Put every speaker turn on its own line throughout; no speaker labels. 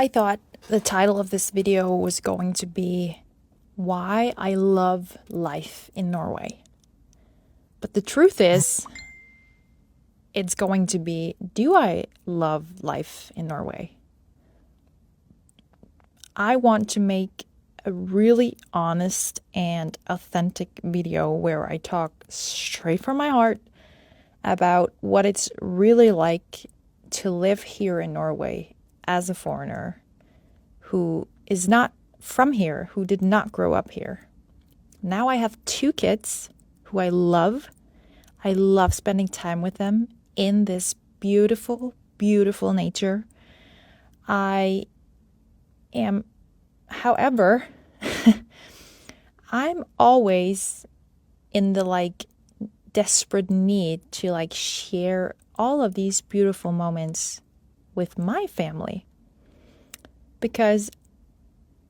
I thought the title of this video was going to be Why I Love Life in Norway. But the truth is, it's going to be, do I love life in Norway? I want to make a really honest and authentic video where I talk straight from my heart about what it's really like to live here in Norway as a foreigner who is not from here, who did not grow up here. Now I have 2 kids who I love. I love spending time with them in this beautiful, beautiful nature. I am, however, I'm always in the desperate need to share all of these beautiful moments with my family. Because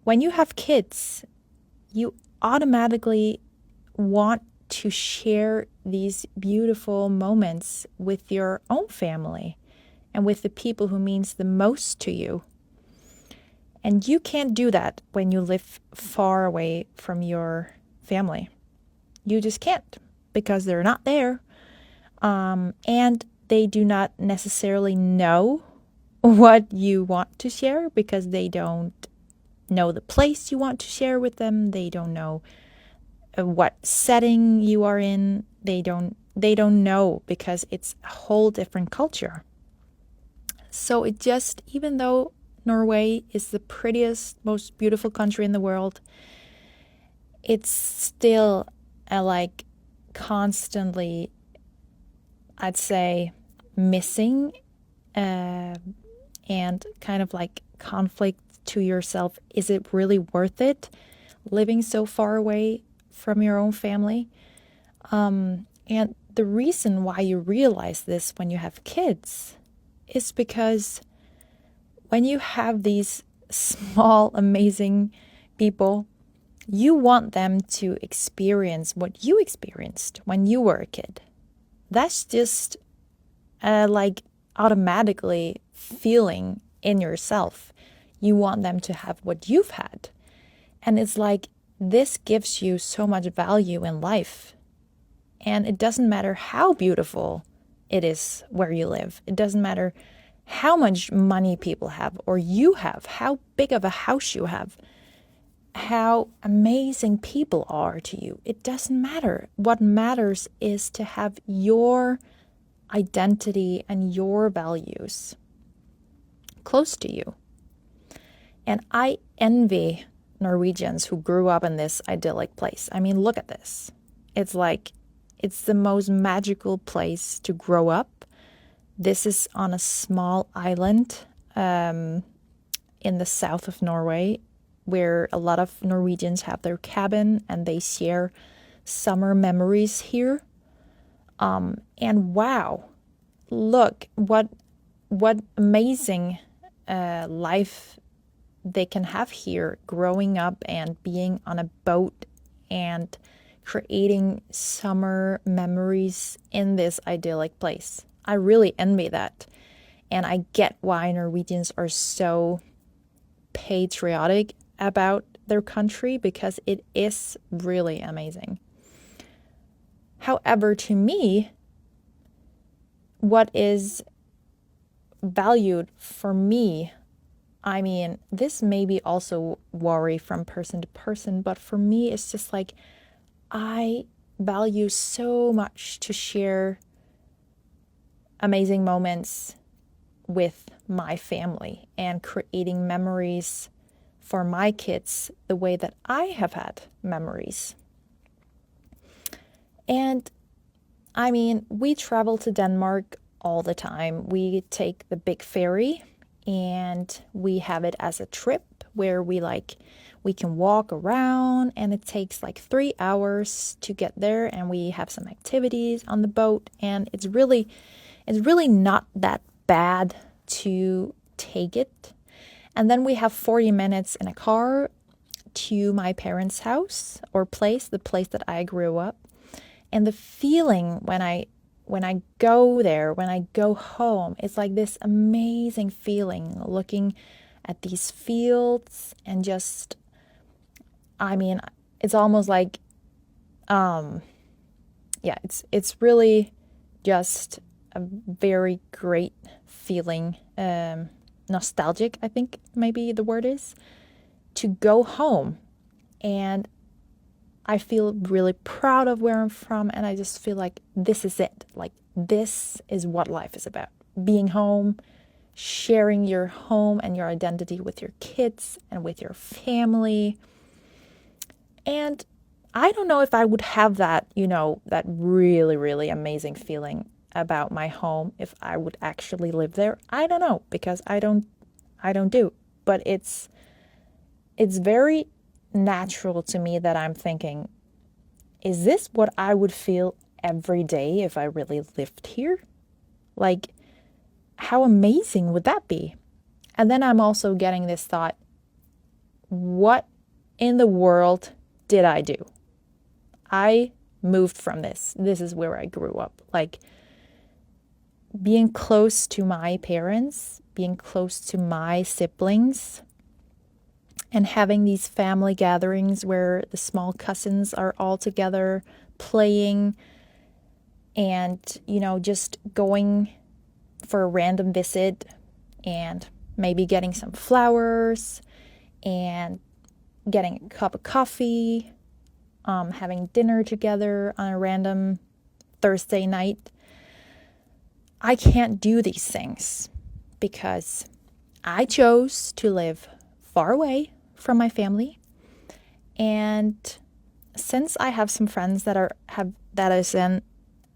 when you have kids, you automatically want to share these beautiful moments with your own family and with the people who means the most to you. And you can't do that when you live far away from your family. You just can't, because they're not there. And they do not necessarily know what you want to share, because they don't know the place you want to share with them. They don't know what setting you are in. They don't know, because it's a whole different culture. So it just, even though Norway is the prettiest, most beautiful country in the world, it's still constantly, I'd say, missing and kind of conflict to yourself. Is it really worth it living so far away from your own family? And the reason why you realize this when you have kids is because when you have these small, amazing people, you want them to experience what you experienced when you were a kid. That's just automatically feeling in yourself. You want them to have what you've had. And it's this gives you so much value in life. And it doesn't matter how beautiful it is where you live. It doesn't matter how much money people have or you have, how big of a house you have, how amazing people are to you. It doesn't matter. What matters is to have your identity and your values close to you. And I envy Norwegians who grew up in this idyllic place. I mean, look at this. It's it's the most magical place to grow up. This is on a small island in the south of Norway, where a lot of Norwegians have their cabin and they share summer memories here. And wow, look what amazing life they can have here, growing up and being on a boat and creating summer memories in this idyllic place. I really envy that. And I get why Norwegians are so patriotic about their country, because it is really amazing. However, to me, what is valued for me, I mean, this may be also vary from person to person, but for me, it's just I value so much to share amazing moments with my family and creating memories for my kids the way that I have had memories. And I mean, we travel to Denmark all the time. We take the big ferry and we have it as a trip where we can walk around, and it takes 3 hours to get there, and we have some activities on the boat, and it's really not that bad to take it. And then we have 40 minutes in a car to my parents' house or place, the place that I grew up. And the feeling when I go there, when I go home, it's this amazing feeling looking at these fields and just, it's almost like, it's really just a very great feeling, nostalgic, I think maybe the word is, to go home. And I feel really proud of where I'm from, and I just feel like this is it. Like, this is what life is about. Being home, sharing your home and your identity with your kids and with your family. And I don't know if I would have that, that really, really amazing feeling about my home if I would actually live there. I don't know, because I don't do. But it's very natural to me that I'm thinking, is this what I would feel every day if I really lived here? Like, how amazing would that be? And then I'm also getting this thought, what in the world did I do? I moved from this. This is where I grew up. Like, being close to my parents, being close to my siblings, and having these family gatherings where the small cousins are all together playing and, just going for a random visit and maybe getting some flowers and getting a cup of coffee, having dinner together on a random Thursday night. I can't do these things because I chose to live far away from my family. And since I have some friends that is in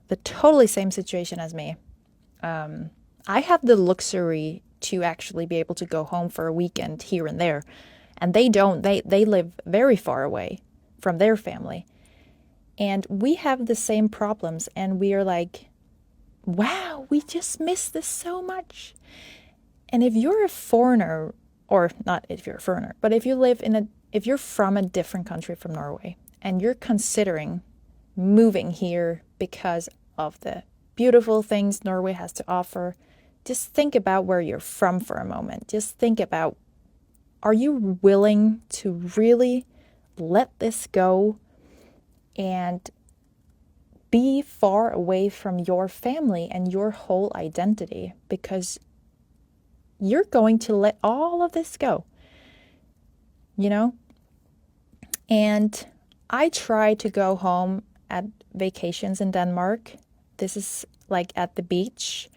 the totally same situation as me, I have the luxury to actually be able to go home for a weekend here and there. And they don't. They live very far away from their family. And we have the same problems. And we are like, wow, we just miss this so much. And if you're a foreigner, or not if you're a foreigner, but if you're from a different country from Norway and you're considering moving here because of the beautiful things Norway has to offer, just think about where you're from for a moment. Just think about, are you willing to really let this go and be far away from your family and your whole identity? Because you're going to let all of this go, And I try to go home at vacations in Denmark. This is like at the beach.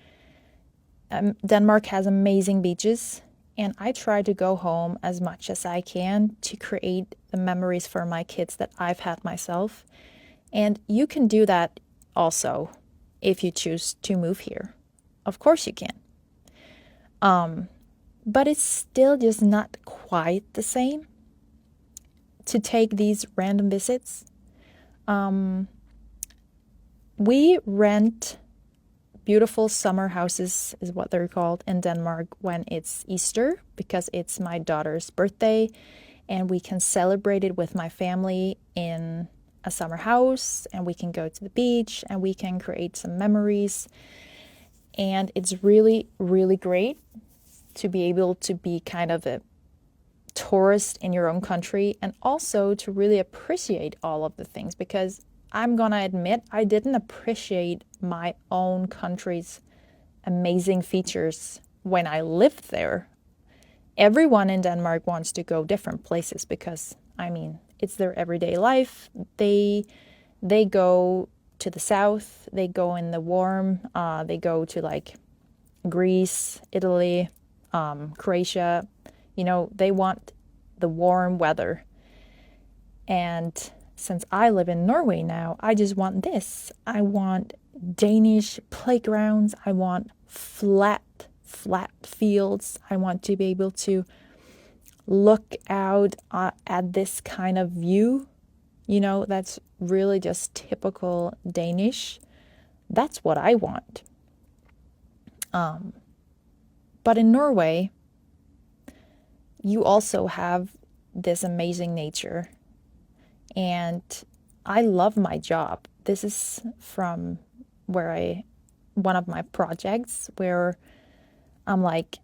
Denmark has amazing beaches, and I try to go home as much as I can to create the memories for my kids that I've had myself. And you can do that also if you choose to move here. Of course you can. But it's still just not quite the same to take these random visits. We rent beautiful summer houses, is what they're called, in Denmark when it's Easter, because it's my daughter's birthday, and we can celebrate it with my family in a summer house, and we can go to the beach, and we can create some memories. And it's really, really great to be able to be kind of a tourist in your own country, and also to really appreciate all of the things, because I'm gonna admit I didn't appreciate my own country's amazing features when I lived there. Everyone in Denmark wants to go different places because, it's their everyday life. They go to the south, they go in the warm, they go to like Greece, Italy, Croatia. They want the warm weather. And since I live in Norway now, I just want this. I want Danish playgrounds. I want flat fields. I want to be able to look out at this kind of view, that's really just typical Danish. That's what I want. But in Norway, you also have this amazing nature. And I love my job. This is from one of my projects where I'm like,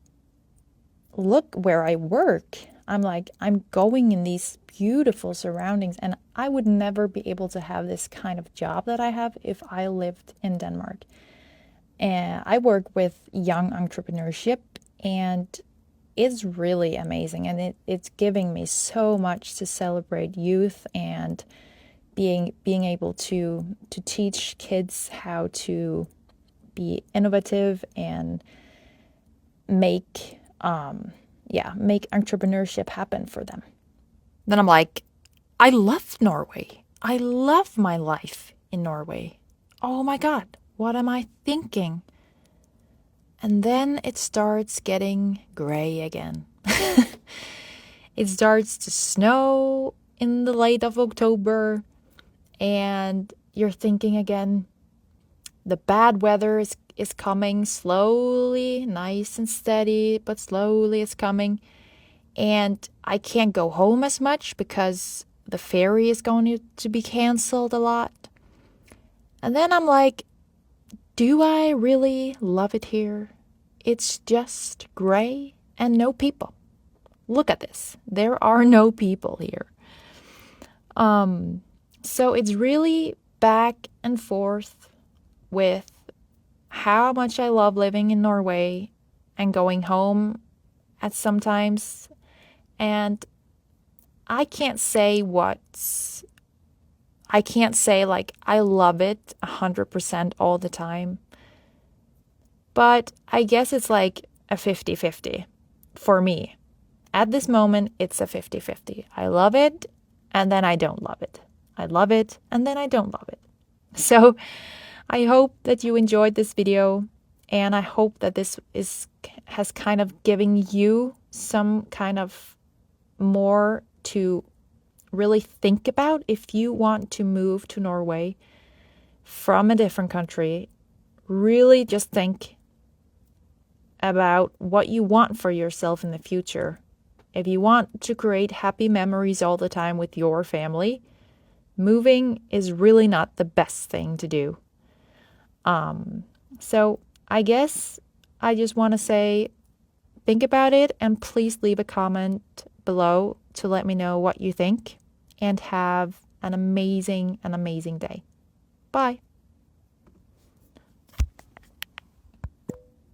look where I work. I'm like, I'm going in these beautiful surroundings, and I would never be able to have this kind of job that I have if I lived in Denmark. And I work with young entrepreneurship, and it's really amazing. And it's giving me so much to celebrate youth and being able to teach kids how to be innovative and make make entrepreneurship happen for them. Then I'm like, I love Norway. I love my life in Norway. Oh my God, what am I thinking? And then it starts getting gray again. It starts to snow in the late of October, and you're thinking again, the bad weather is coming slowly, nice and steady, but slowly it's coming. And I can't go home as much because the ferry is going to be canceled a lot. And then I'm like, do I really love it here? It's just gray and no people. Look at this. There are no people here. So it's really back and forth with how much I love living in Norway and going home at some times. And I can't say like I love it 100% all the time. But I guess it's like a 50-50 for me. At this moment, it's a 50-50. I love it, and then I don't love it. I love it, and then I don't love it. So I hope that you enjoyed this video, and I hope that this has kind of given you some kind of more to really think about if you want to move to Norway from a different country. Really just think about what you want for yourself in the future. If you want to create happy memories all the time with your family, moving is really not the best thing to do. So I guess I just want to say, think about it, and please leave a comment below to let me know what you think, and have an amazing day. Bye.